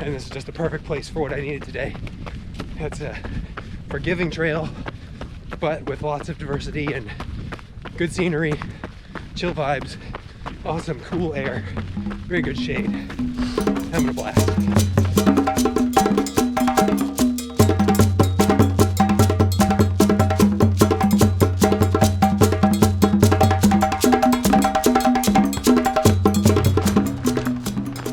and this is just a perfect place for what I needed today. It's a forgiving trail, but with lots of diversity and good scenery, chill vibes, awesome cool air, very good shade. Having a blast.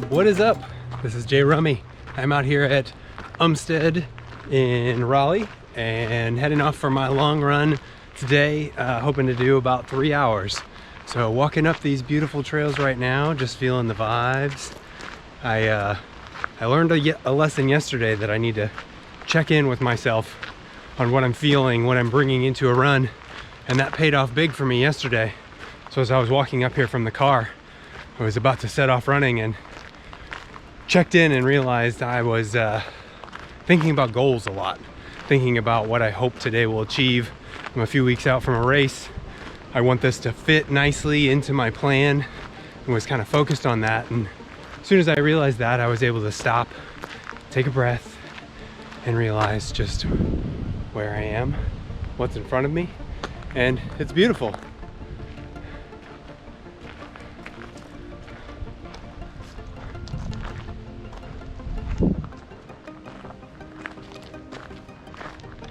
What is up? This is JRummy. I'm out here at Umstead in Raleigh and heading off for my long run today, hoping to do about 3 hours. So walking up these beautiful trails right now, just feeling the vibes. I learned a lesson yesterday that I need to check in with myself on what I'm feeling, what I'm bringing into a run, and that paid off big for me yesterday. So as I was walking up here from the car, I was about to set off running and checked in and realized I was thinking about goals a lot, thinking about what I hope today will achieve. I'm a few weeks out from a race. I want this to fit nicely into my plan and was kind of focused on that. And as soon as I realized that, I was able to stop, take a breath, and realize just where I am, what's in front of me, and it's beautiful.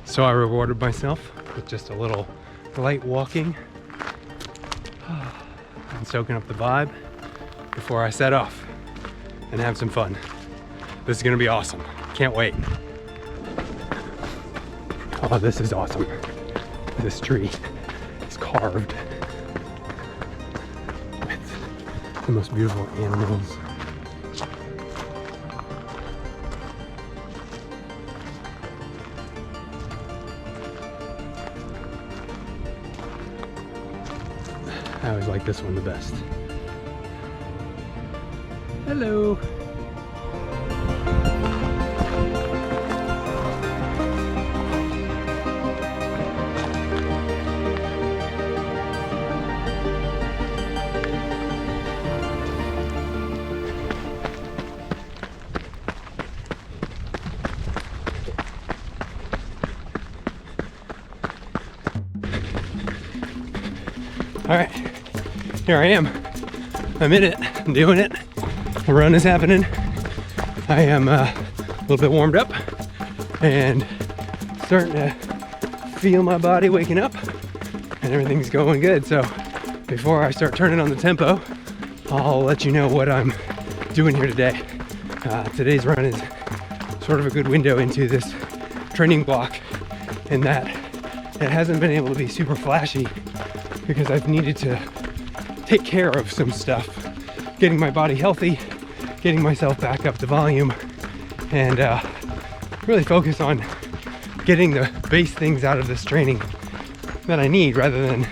So I rewarded myself with just a little light walking and soaking up the vibe before I set off and have some fun. This is gonna be awesome. Can't wait. Oh, this is awesome. This tree is carved with the most beautiful animals. I always like this one the best. Hello. All right, here I am. I'm in it, I'm doing it. The run is happening. I am a little bit warmed up and starting to feel my body waking up and everything's going good. So before I start turning on the tempo, I'll let you know what I'm doing here today. Today's run is sort of a good window into this training block in that it hasn't been able to be super flashy because I've needed to take care of some stuff, getting my body healthy, getting myself back up to volume, and really focus on getting the base things out of this training that I need rather than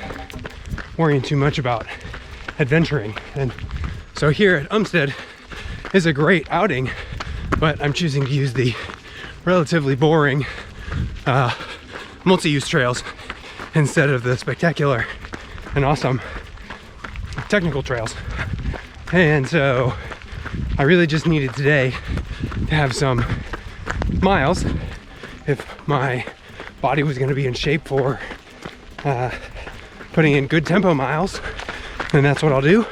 worrying too much about adventuring. And so here at Umstead is a great outing, but I'm choosing to use the relatively boring multi-use trails instead of the spectacular and awesome technical trails. And so I really just needed today to have some miles if my body was going to be in shape for putting in good tempo miles, then that's what I'll do.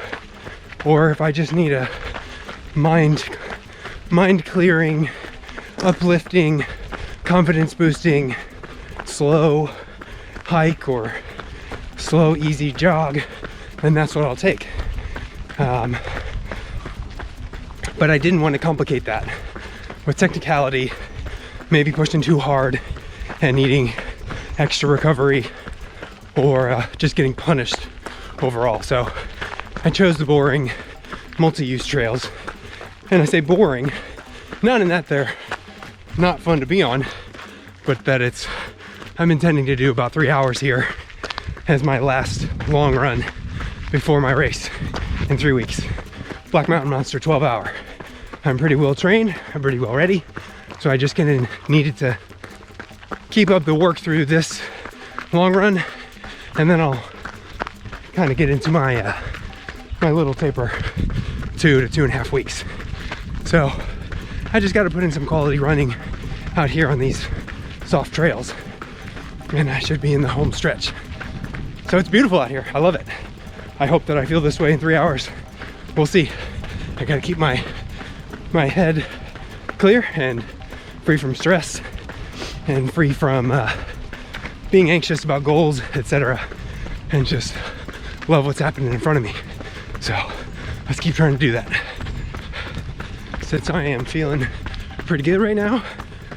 Or if I just need a mind clearing, uplifting, confidence boosting, slow hike or slow, easy jog, then that's what I'll take. But I didn't want to complicate that with technicality, maybe pushing too hard and needing extra recovery or just getting punished overall. So I chose the boring multi-use trails. And I say boring, not in that they're not fun to be on, but that I'm intending to do about 3 hours here as my last long run before my race in 3 weeks. Black Mountain Monster 12 hour. I'm pretty well trained, I'm pretty well ready, so I just needed to keep up the work through this long run, and then I'll kind of get into my my little taper 2 to 2.5 weeks. So I just got to put in some quality running out here on these soft trails, and I should be in the home stretch. So it's beautiful out here. I love it. I hope that I feel this way in 3 hours. We'll see. I gotta keep my head clear and free from stress and free from being anxious about goals, etc., and just love what's happening in front of me. So let's keep trying to do that. Since I am feeling pretty good right now,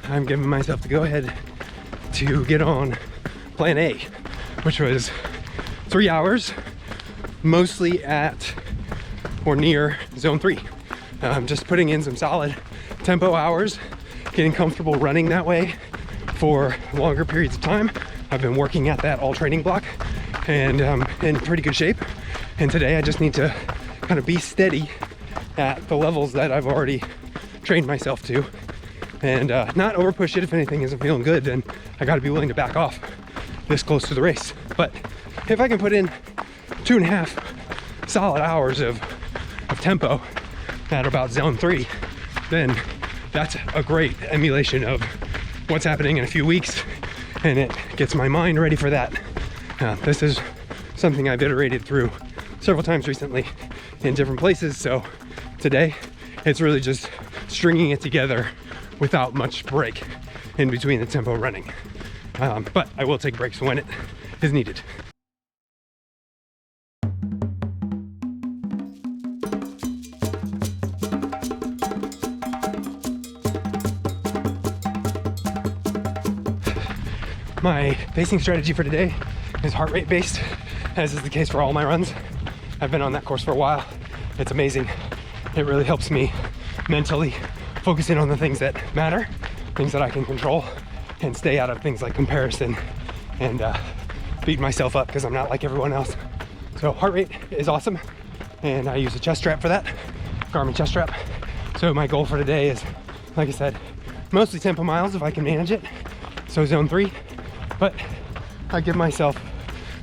I'm giving myself the go ahead to get on plan A, which was 3 hours, mostly at or near zone 3. Just putting in some solid tempo hours, getting comfortable running that way for longer periods of time. I've been working at that all training block and in pretty good shape. And today I just need to kind of be steady at the levels that I've already trained myself to, and not over push it. If anything isn't feeling good, then I got to be willing to back off this close to the race. But if I can put in 2.5 solid hours of tempo at about zone 3, then that's a great emulation of what's happening in a few weeks, and it gets my mind ready for that. This is something I've iterated through several times recently in different places, so today it's really just stringing it together without much break in between the tempo running. But I will take breaks when it is needed. My pacing strategy for today is heart rate based, as is the case for all my runs. I've been on that course for a while. It's amazing. It really helps me mentally focus in on the things that matter, things that I can control, and stay out of things like comparison and beat myself up because I'm not like everyone else. So heart rate is awesome, and I use a chest strap for that, Garmin chest strap. So my goal for today is, like I said, mostly tempo miles if I can manage it, so zone 3, but I give myself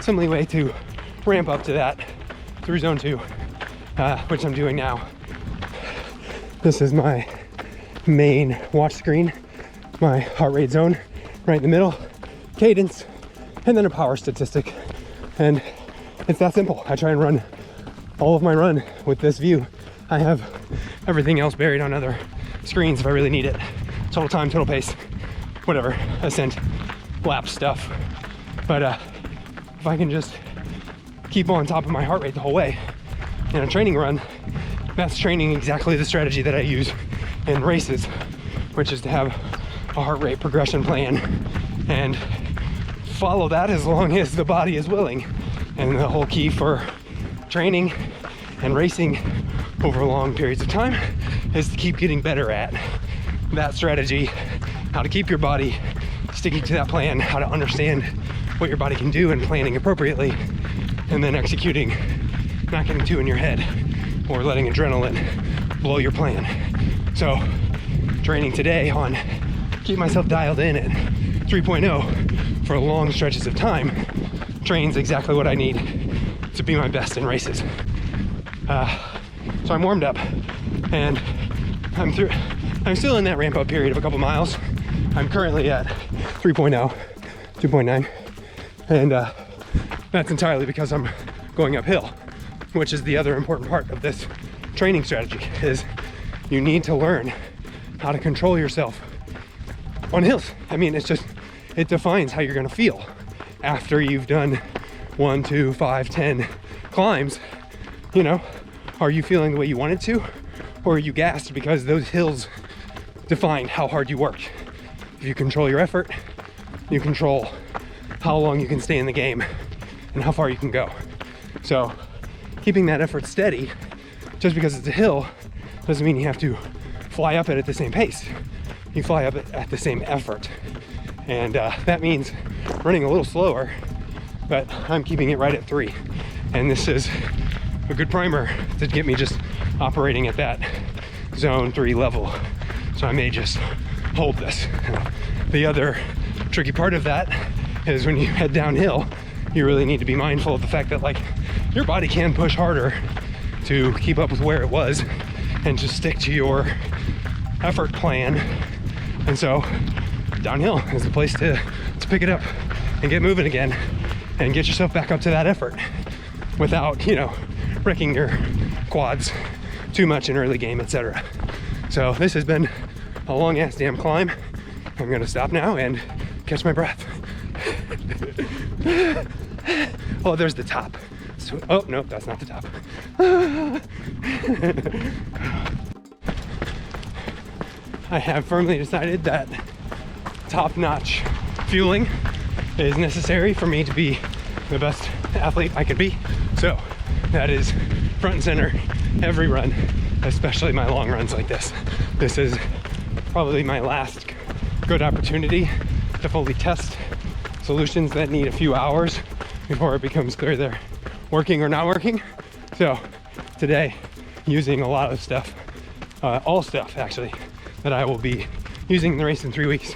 some leeway to ramp up to that through zone 2, which I'm doing now. This is my main watch screen, my heart rate zone right in the middle, cadence, and then a power statistic. And it's that simple. I try and run all of my run with this view. I have everything else buried on other screens if I really need it. Total time, total pace, whatever, ascent, lap stuff. But if I can just keep on top of my heart rate the whole way in a training run, that's training exactly the strategy that I use in races, which is to have a heart rate progression plan and follow that as long as the body is willing. And the whole key for training and racing over long periods of time is to keep getting better at that strategy, how to keep your body sticking to that plan, how to understand what your body can do and planning appropriately, and then executing, not getting too in your head or letting adrenaline blow your plan. So training today on keep myself dialed in at 3.0 for long stretches of time trains exactly what I need to be my best in races. So I'm warmed up and I'm still in that ramp up period of a couple miles. I'm currently at 3.0, 2.9, and that's entirely because I'm going uphill, which is the other important part of this training strategy, is you need to learn how to control yourself on hills. I mean, it defines how you're gonna feel after you've done 1, 2, 5, 10 climbs. You know, are you feeling the way you wanted to, or are you gassed because those hills define how hard you worked? If you control your effort, you control how long you can stay in the game and how far you can go. So keeping that effort steady, just because it's a hill, doesn't mean you have to fly up it at the same pace. You fly up it at the same effort. And that means running a little slower, but I'm keeping it right at 3. And this is a good primer to get me just operating at that zone 3 level. So I may just hold this. The other tricky part of that is when you head downhill, you really need to be mindful of the fact that, like, your body can push harder to keep up with where it was and just stick to your effort plan. And so downhill is the place to pick it up and get moving again and get yourself back up to that effort without, you know, wrecking your quads too much in early game, etc. So this has been a long ass damn climb. I'm gonna stop now and catch my breath. Oh, there's the top. So, oh no, that's not the top. I have firmly decided that top-notch fueling is necessary for me to be the best athlete I could be. So that is front and center every run, especially my long runs like this. This is probably my last good opportunity to fully test solutions that need a few hours before it becomes clear they're working or not working. So today, using a lot of stuff, all stuff actually, that I will be using in the race in 3 weeks.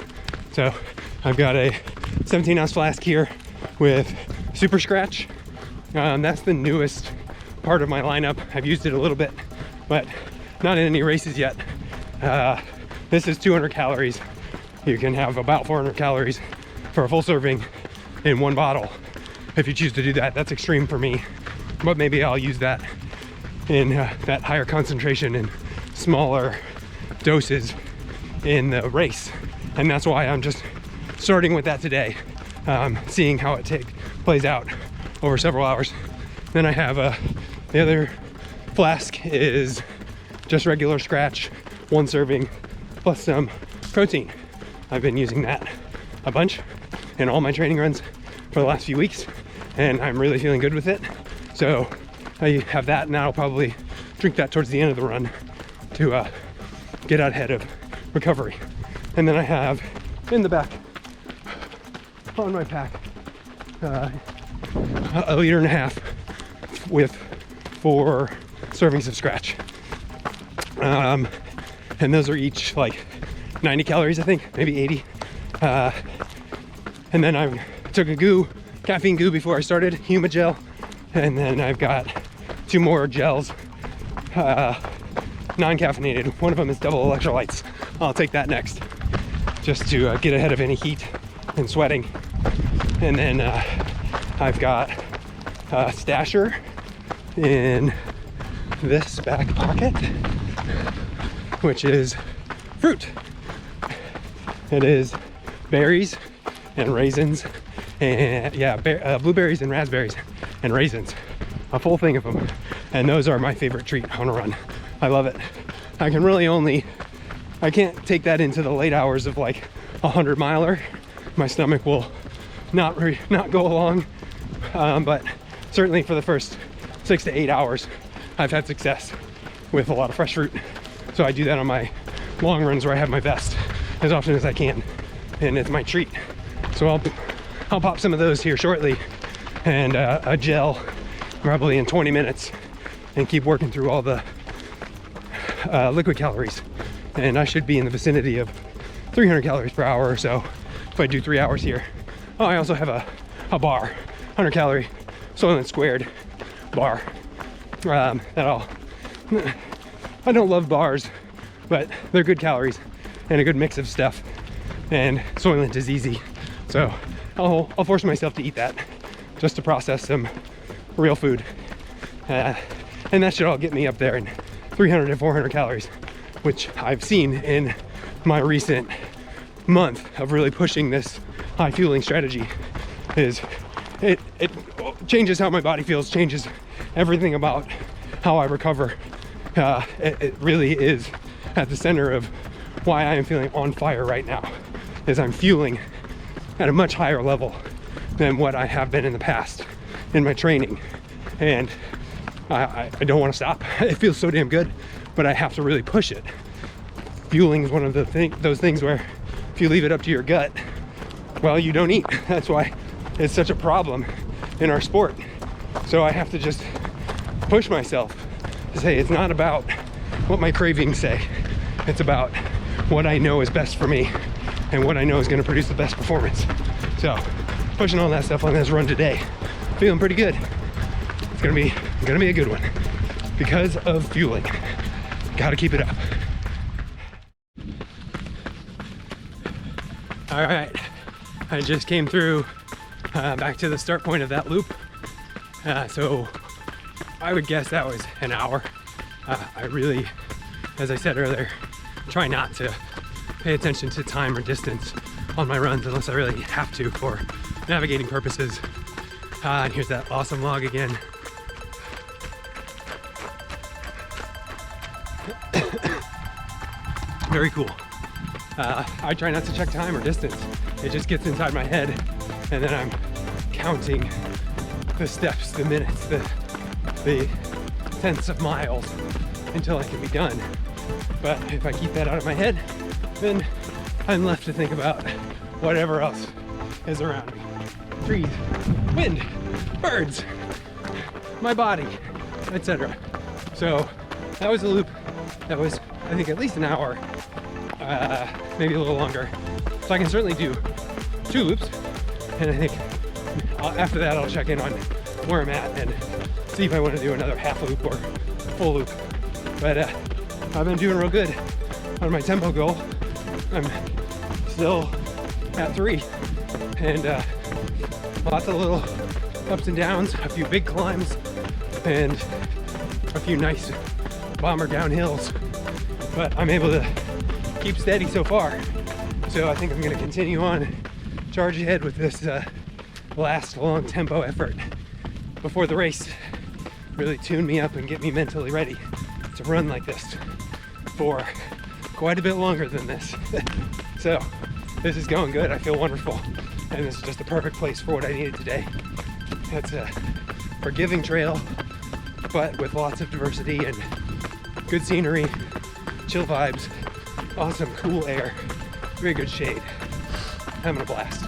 So I've got a 17-ounce flask here with Super Scratch. That's the newest part of my lineup. I've used it a little bit, but not in any races yet. This is 200 calories. You can have about 400 calories for a full serving in one bottle. If you choose to do that, that's extreme for me, but maybe I'll use that in that higher concentration and smaller doses in the race. And that's why I'm just starting with that today, seeing how it plays out over several hours. Then I have the other flask is just regular Scratch, one serving plus some protein. I've been using that a bunch in all my training runs for the last few weeks, and I'm really feeling good with it. So I have that, and I'll probably drink that towards the end of the run to get out ahead of recovery. And then I have in the back on my pack a 1.5 liters with 4 servings of Scratch, and those are each like 90 calories, I think, maybe 80. And then I took a caffeine goo before I started, Humagel, and then I've got 2 more gels, non-caffeinated. One of them is double electrolytes. I'll take that next, just to get ahead of any heat and sweating. And then I've got a stasher in this back pocket, which is fruit. It is berries and raisins, and blueberries and raspberries and raisins, a full thing of them. And those are my favorite treat on a run. I love it. I can't take that into the late hours of like 100 miler. My stomach will not go along, but certainly for the first 6 to 8 hours, I've had success with a lot of fresh fruit. So I do that on my long runs where I have my vest as often as I can, and it's my treat. So I'll pop some of those here shortly, and a gel probably in 20 minutes, and keep working through all the liquid calories. And I should be in the vicinity of 300 calories per hour or so if I do 3 hours here. Oh, I also have a bar, 100 calorie Soylent Squared bar. I don't love bars, but they're good calories and a good mix of stuff, and Soylent is easy. So I'll force myself to eat that just to process some real food. And that should all get me up there in 300 to 400 calories, which I've seen in my recent month of really pushing this high fueling strategy. It changes how my body feels, changes everything about how I recover. It really is at the center of why I am feeling on fire right now, is I'm fueling at a much higher level than what I have been in the past in my training. And I don't want to stop. It feels so damn good, but I have to really push it. Fueling is one of those things where if you leave it up to your gut, well, you don't eat. That's why it's such a problem in our sport. So I have to just push myself to say it's not about what my cravings say. It's about what I know is best for me and what I know is going to produce the best performance. So pushing all that stuff on this run today, feeling pretty good. It's gonna be a good one because of fueling. Gotta keep it up. All right, I just came through back to the start point of that loop. So I would guess that was an hour. I really, as I said earlier, try not to pay attention to time or distance on my runs unless I really have to for navigating purposes. And here's that awesome log again. Very cool. I try not to check time or distance. It just gets inside my head, and then I'm counting the steps, the minutes, the tenths of miles until I can be done. But if I keep that out of my head, then I'm left to think about whatever else is around me. Trees, wind, birds, my body, etc. So that was a loop that was, I think, at least an hour, maybe a little longer. So I can certainly do 2 loops, and I think after that I'll check in on where I'm at and see if I want to do another half loop or full loop. But I've been doing real good on my tempo goal. I'm still at 3, and lots of little ups and downs, a few big climbs, and a few nice bomber downhills. But I'm able to keep steady so far. So I think I'm going to continue on, charge ahead with this last long tempo effort before the race. Really tune me up and get me mentally ready to run like this for quite a bit longer than this. So this is going good. I feel wonderful, and this is just the perfect place for what I needed today. It's a forgiving trail, but with lots of diversity and good scenery, chill vibes, awesome cool air, very good shade. Having a blast.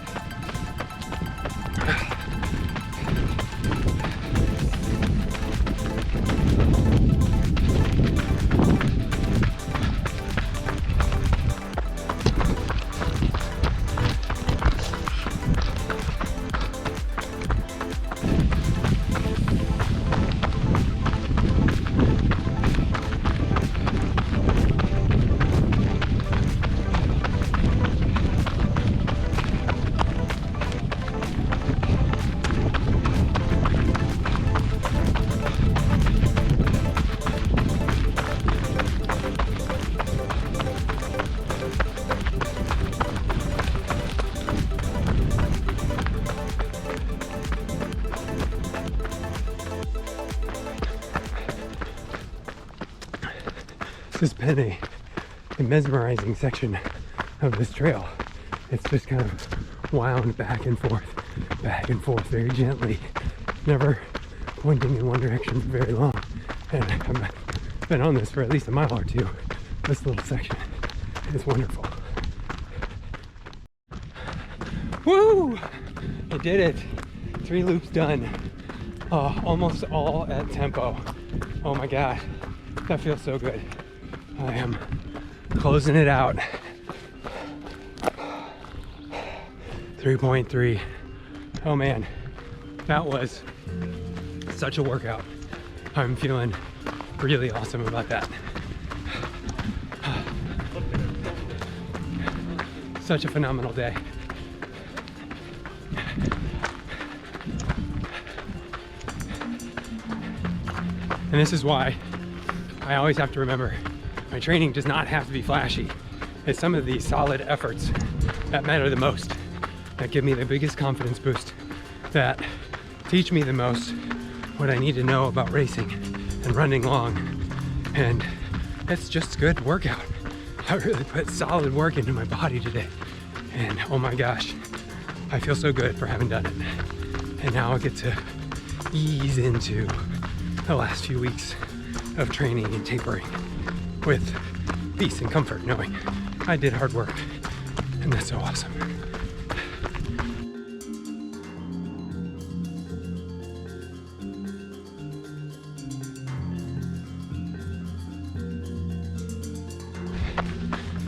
This has been a mesmerizing section of this trail. It's just kind of wound back and forth very gently, never pointing in one direction for very long. And I've been on this for at least a mile or two. This little section is wonderful. Woo! I did it. 3 loops done. Almost all at tempo. Oh my God, that feels so good. I am closing it out. 3.3. Oh man, that was such a workout. I'm feeling really awesome about that. Such a phenomenal day. And this is why I always have to remember my training does not have to be flashy. It's some of these solid efforts that matter the most, that give me the biggest confidence boost, that teach me the most what I need to know about racing and running long. And it's just a good workout. I really put solid work into my body today. And oh my gosh, I feel so good for having done it. And now I get to ease into the last few weeks of training and tapering with peace and comfort, knowing I did hard work, and that's so awesome.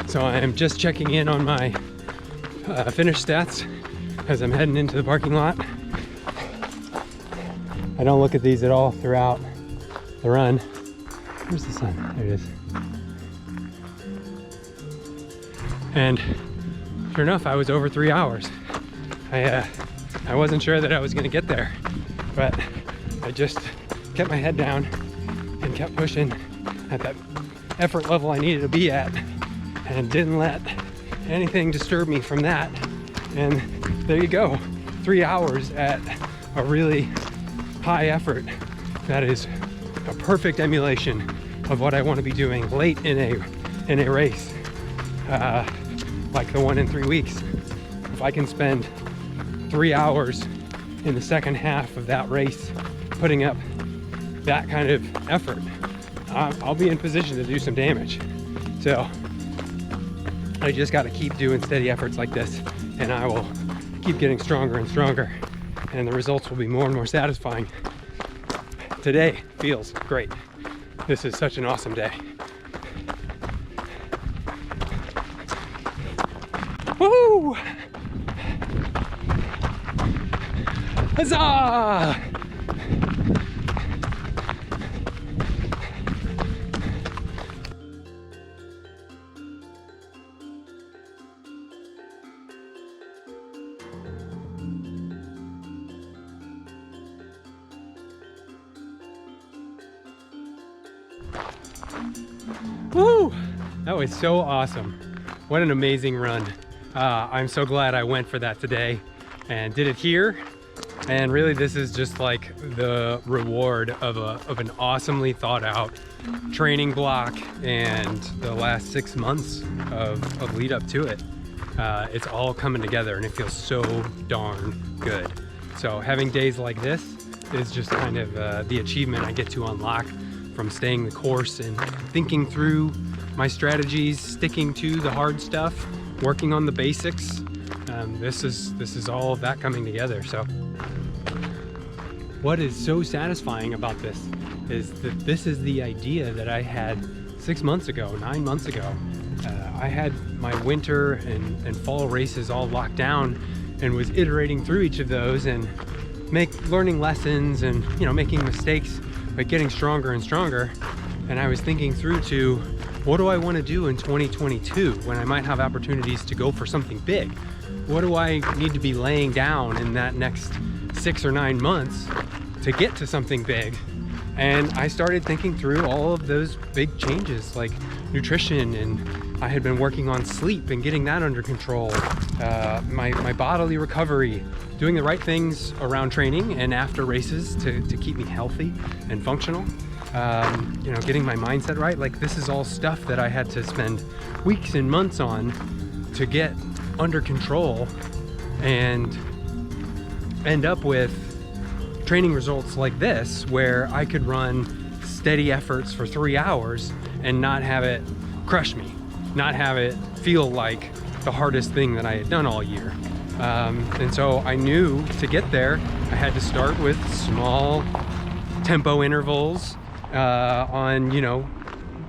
So I am just checking in on my finish stats as I'm heading into the parking lot. I don't look at these at all throughout the run. Where's the sun? There it is. And sure enough, I was over 3 hours. I wasn't sure that I was gonna get there, but I just kept my head down and kept pushing at that effort level I needed to be at, and didn't let anything disturb me from that. And there you go, 3 hours at a really high effort. That is a perfect emulation of what I want to be doing late in a race, like the one in 3 weeks. If I can spend 3 hours in the second half of that race putting up that kind of effort, I'll be in position to do some damage. So I just got to keep doing steady efforts like this, and I will keep getting stronger and stronger, and the results will be more and more satisfying. Today feels great. This is such an awesome day. Woo! Huzzah! Woo! That was so awesome. What an amazing run. I'm so glad I went for that today and did it here. And really, this is just like the reward of an awesomely thought out training block and the last 6 months of lead up to it. It's all coming together and it feels so darn good. So having days like this is just kind of the achievement I get to unlock from staying the course and thinking through my strategies, sticking to the hard stuff, working on the basics. This is all of that coming together. So what is so satisfying about this is that this is the idea that I had 6 months ago, 9 months ago. I had my winter and fall races all locked down and was iterating through each of those and learning lessons and, you know, making mistakes, but getting stronger and stronger. And I was thinking through to, what do I want to do in 2022 when I might have opportunities to go for something big? What do I need to be laying down in that next 6 or 9 months to get to something big? And I started thinking through all of those big changes, like nutrition, and I had been working on sleep and getting that under control, my bodily recovery, doing the right things around training and after races to keep me healthy and functional. You know, getting my mindset right. Like, this is all stuff that I had to spend weeks and months on to get under control and end up with training results like this, where I could run steady efforts for 3 hours and not have it crush me, not have it feel like the hardest thing that I had done all year. And so I knew to get there, I had to start with small tempo intervals on, you know,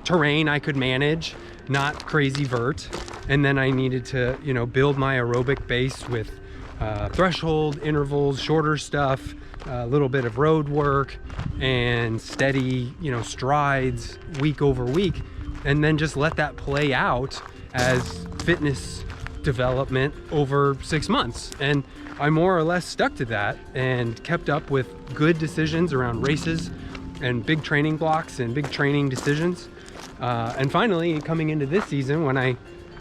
terrain I could manage, not crazy vert. And then I needed to, you know, build my aerobic base with threshold intervals, shorter stuff, a little bit of road work, and steady, you know, strides week over week, and then just let that play out as fitness development over 6 months. And I more or less stuck to that and kept up with good decisions around races and big training blocks and big training decisions. And finally, coming into this season, when I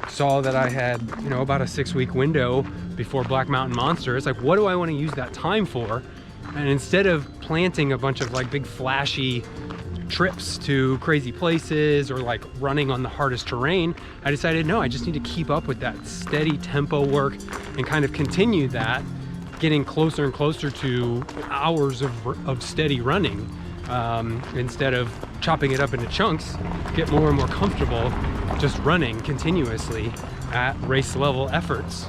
saw that I had, you know, about a 6-week window before Black Mountain Monster, it's like, what do I want to use that time for? And instead of planting a bunch of like big flashy trips to crazy places or like running on the hardest terrain, I decided, no, I just need to keep up with that steady tempo work and kind of continue that, getting closer and closer to hours of steady running, instead of chopping it up into chunks, get more and more comfortable just running continuously at race level efforts.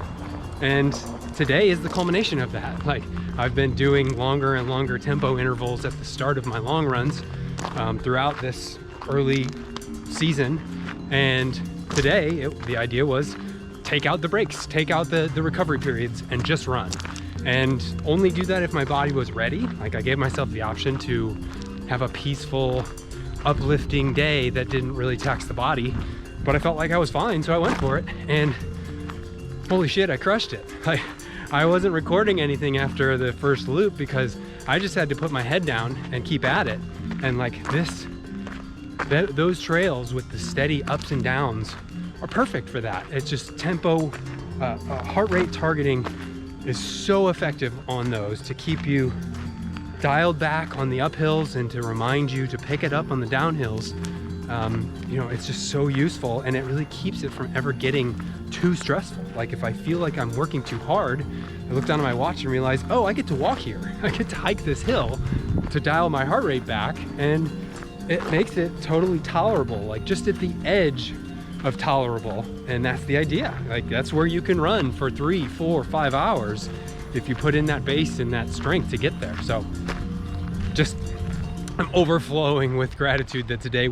And today is the culmination of that. Like, I've been doing longer and longer tempo intervals at the start of my long runs throughout this early season. And today, the idea was take out the breaks, take out the recovery periods, and just run. And only do that if my body was ready. Like, I gave myself the option to have a peaceful, uplifting day that didn't really tax the body, but I felt like I was fine, so I went for it. And holy shit, I crushed it. I wasn't recording anything after the first loop because I just had to put my head down and keep at it. And like those trails with the steady ups and downs are perfect for that. It's just tempo, heart rate targeting is so effective on those to keep you dialed back on the uphills and to remind you to pick it up on the downhills. You know, it's just so useful, and it really keeps it from ever getting too stressful. Like if I feel like I'm working too hard, I look down at my watch and realize, oh, I get to walk here. I get to hike this hill to dial my heart rate back, and it makes it totally tolerable, like just at the edge of tolerable. And that's the idea. Like that's where you can run for 3, 4, 5 hours if you put in that base and that strength to get there. So just, I'm overflowing with gratitude that today